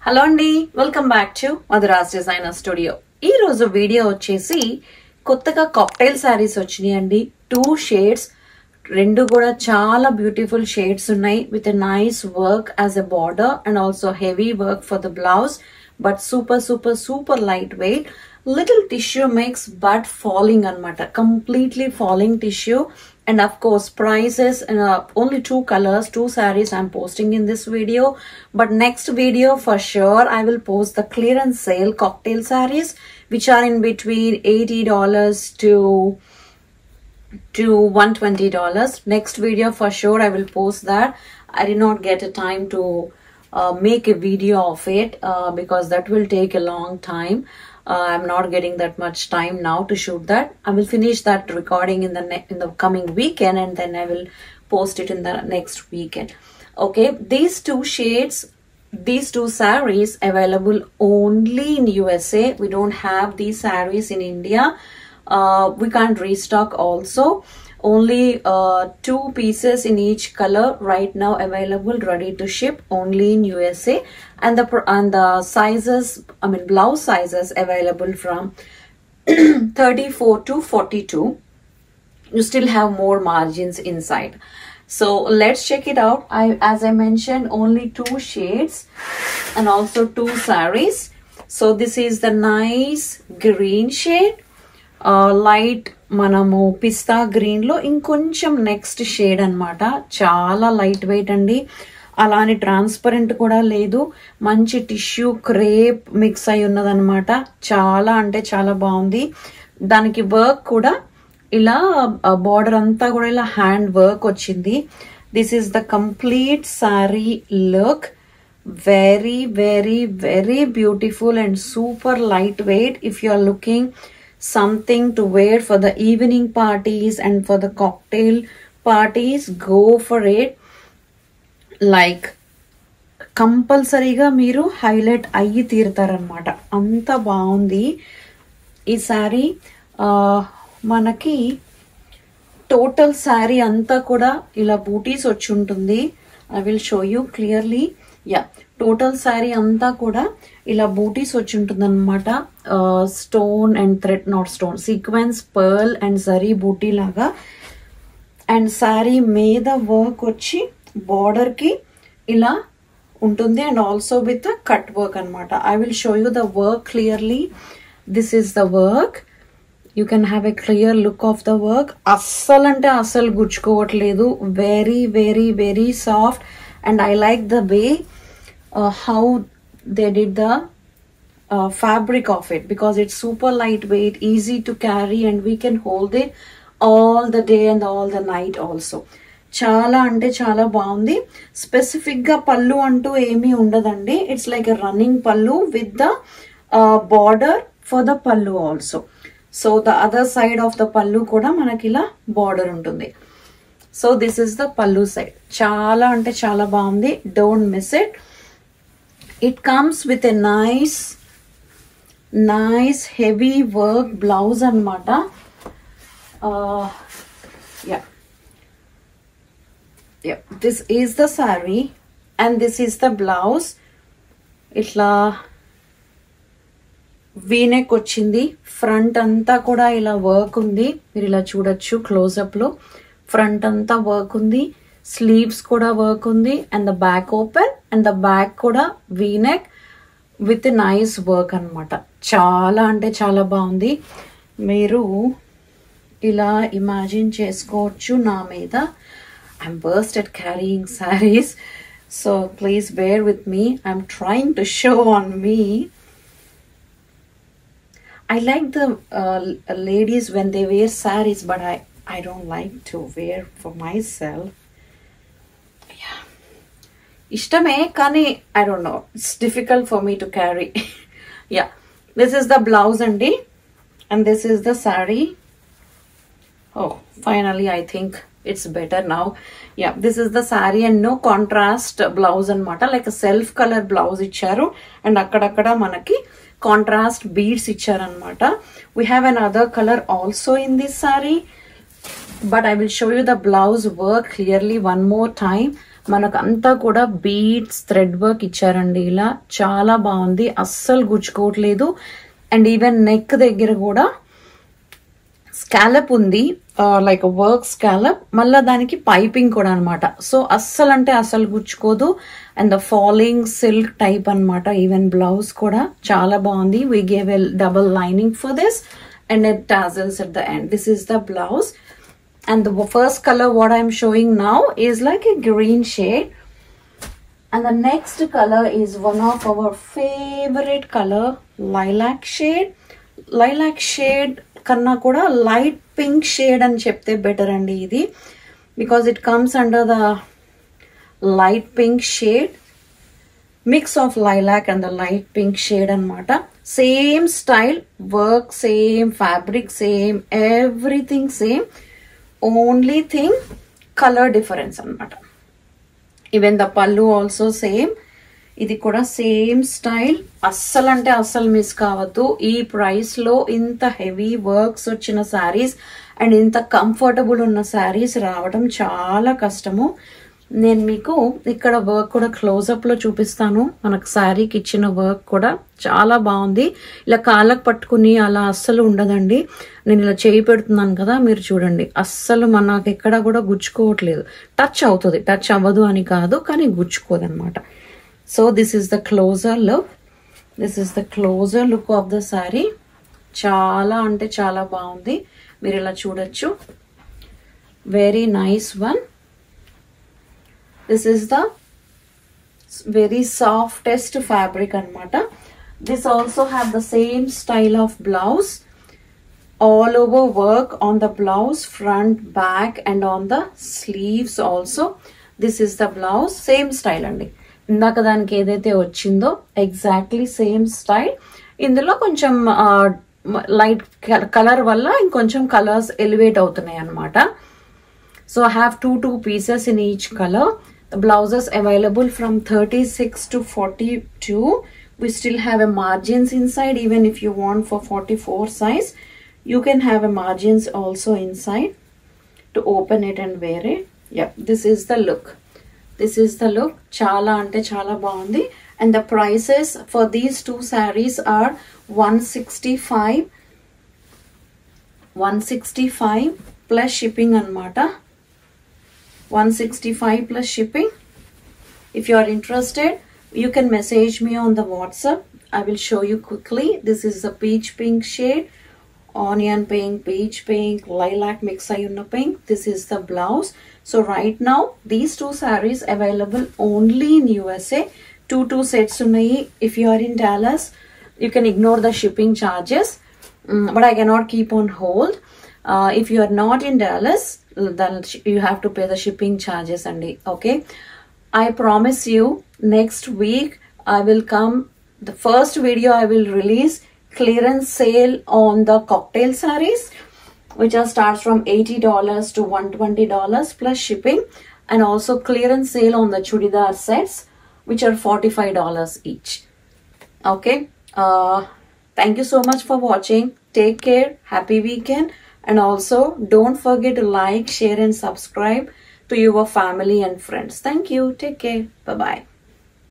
Hello అండి, welcome back to Madhura's designer studio. ఈ రోజు వీడియో వచ్చేసి కొత్తగా కాక్టైల్ శారీస్ వచ్చినాయి అండి. 2 షేడ్స్, రెండు కూడా చాలా బ్యూటిఫుల్ షేడ్స్ ఉన్నాయి with a nice work as a border and also heavy work for the blouse, but super light weight. Little tissue mix but falling anamata, completely falling tissue. And of course prices, only 2 colors, 2 sarees I'm posting in this video, but next video for sure I will post the clearance sale cocktail sarees which are in between $80 to $120. Next video for sure I will post that. I did not get a time to make a video of it because that will take a long time. I'm not getting that much time now to shoot that. I will finish that recording in the coming weekend, and then I will post it in the next weekend. Okay, these 2 shades, these 2 sarees available only in USA. We don't have these sarees in India. We can't restock also. Only 2 pieces in each color right now available, ready to ship only in USA. And the sizes, I mean blouse sizes available from 34 to 42. You still have more margins inside. So let's check it out. As I mentioned, only 2 shades and also 2 sarees. So this is the nice green shade, light మనము పిస్తా green లో ఇంకొంచెం next shade అన్నమాట. చాలా light weight అండి, అలానే transparent కూడా లేదు, మంచి టిష్యూ క్రేప్ మిక్స్ అయి ఉన్నదన్నమాట. చాలా అంటే చాలా బాగుంది. దానికి వర్క్ కూడా ఇలా బార్డర్ అంతా కూడా ఇలా హ్యాండ్ వర్క్ వచ్చింది. This is the complete sorry look. very beautiful and super light weight. If you are looking something to wear for the evening parties and for the cocktail parties, go for it. Like కంపల్సరీగా మీరు highlight అయ్యి తీరుతారనమాట, అంత బాగుంది ఈ శారీ. మనకి total sari అంతా కూడా ఇలా బూటీస్ వచ్చి ఉంటుంది. I will show you clearly. Total sari అంతా కూడా ఇలా బూటీస్ వచ్చి ఉంటుంది అనమాట. Stone and thread, not stone, sequence, pearl and zari buti లాగా. అండ్ శారీ మీద వర్క్ వచ్చి బార్డర్ కి ఇలా ఉంటుంది and also with cut work అనమాట. I will show you the work clearly. This is the work. You can have a clear look of the work. అస్సలు అంటే అస్సలు గుచ్చుకోవట్లేదు. Very soft. And I like the way how they did the fabric of it, because it's super lightweight, easy to carry, and we can hold it all the day and all the night also. చాలా అంటే చాలా బాగుంది. Specific గా పళ్ళు అంటూ ఏమీ ఉండదండి. It's like a running pallu with the border for the pallu also. So the other side of the pallu కూడా మనకి ఇలా బార్డర్ ఉంటుంది. So this is the pallu side. చాలా అంటే చాలా బాగుంది. Don't miss it. It comes with a nice heavy work blouse అనమాట. This is the sari and this is the blouse. ఇట్లా వీనెక్ వచ్చింది. ఫ్రంట్ అంతా కూడా ఇలా వర్క్ ఉంది. మీరు ఇలా చూడొచ్చు క్లోజప్ లో. ఫ్రంట్ అంతా వర్క్ ఉంది, స్లీవ్స్ కూడా వర్క్ ఉంది, and the back open and the back కూడా వీనెక్ విత్ నైస్ వర్క్ అనమాట. చాలా అంటే చాలా బాగుంది. మీరు ఇలా ఇమాజిన్ చేసుకోవచ్చు నా మీద. I'm burst at carrying saris, so please bear with me. I'm trying to show on me. I like the ladies when they wear sarees, but I don't like to wear for myself. Yeah, ishtame kani I don't know, it's difficult for me to carry. Yeah, this is the blouse andi, and this is the saree. Oh, finally I think it's better now. Yeah, this is the saree and no contrast blouse anamata, like a self color blouse icharu, and akkada manaki contrast beads icharanamata. We have another color also in this saree, but I will show you the blouse work clearly one more time. మనకంతా కూడా beads thread work ఇచ్చారండి. ఇలా చాలా బాగుంది, అస్సలు గుచ్చుకోవట్లేదు. And even neck దగ్గర కూడా scallop ఉంది, లైక్ వర్క్ స్కాలప్, మళ్ళీ దానికి పైపింగ్ కూడా అనమాట. సో అస్సలు అంటే అస్సలు గుచ్చుకోదు. And the falling silk type అనమాట. ఈవెన్ బ్లౌజ్ కూడా చాలా బాగుంది. We gave a double lining for this and it tassels at the end. This is the blouse. And the first color what I am showing now is like a green shade. And the next color is one of our favorite color, lilac shade. Lilac shade కన్నా కూడా light pink shade అని చెప్తే better అండి ఇది, because it comes under the light pink shade, mix of lilac and the light pink shade అనమాట. Same style, work same, fabric same, everything same, only thing colour difference అనమాట. Even the pallu also same. ఇది కూడా same style. అస్సలు అంటే అస్సలు miss కావద్దు. ఈ price లో ఇంత హెవీ వర్క్స్ వచ్చిన శారీస్ అండ్ ఇంత కంఫర్టబుల్ ఉన్న శారీస్ రావడం చాలా కష్టము. నేను మీకు ఇక్కడ వర్క్ కూడా క్లోజప్ లో చూపిస్తాను. మనకు శారీకి ఇచ్చిన వర్క్ కూడా చాలా బాగుంది. ఇలా కాళ్ళకు పట్టుకుని అలా అస్సలు ఉండదండి. నేను ఇలా చేయి పెడుతున్నాను కదా, మీరు చూడండి, అస్సలు మనకు ఎక్కడ కూడా గుచ్చుకోవట్లేదు. టచ్ అవుతుంది, టచ్ అవ్వదు అని కాదు, కానీ గుచ్చుకోదు అనమాట. So this is the closer look. This is the closer look of the saree. చాలా అంటే చాలా బాగుంది, మీరు ఇలా చూడొచ్చు. Very nice one. This is the very softest fabric anamata. This also have the same style of blouse. All over work on the blouse, front, back and on the sleeves also. This is the blouse. Same style andi. ఇందాక దానికి ఏదైతే వచ్చిందో exactly same style. ఇందులో కొంచెం light colour వల్ల ఇంకొంచెం colours elevate అవుతున్నాయి అనమాట. So I have two pieces in each color. The blouses available from 36 to 42. We still have a margins inside. Even if you want for 44 size, you can have a margins also inside to open it and wear it. Yep, this is the look. This is the look. Chala ante chala బాగుంది. And the prices for these two sarees are 165 plus shipping anamata. 165 plus shipping. If you are interested, you can message me on the WhatsApp. I will show you quickly. This is the peach pink shade, onion pink, peach pink, lilac mix ayunna pink. This is the blouse. So right now these two sarees available only in USA. Two sets unnayi. If you are in Dallas, you can ignore the shipping charges, but I cannot keep on hold. If you are not in Dallas, then you have to pay the shipping charges andi. Okay, I promise you next week I will come, the first video I will release clearance sale on the cocktail sarees, which are starts from $80 to $120 plus shipping, and also clearance sale on the chudidar sets, which are $45 each. Okay, thank you so much for watching. Take care, happy weekend, and also don't forget to like, share and subscribe to your family and friends. Thank you. Take care. Bye bye.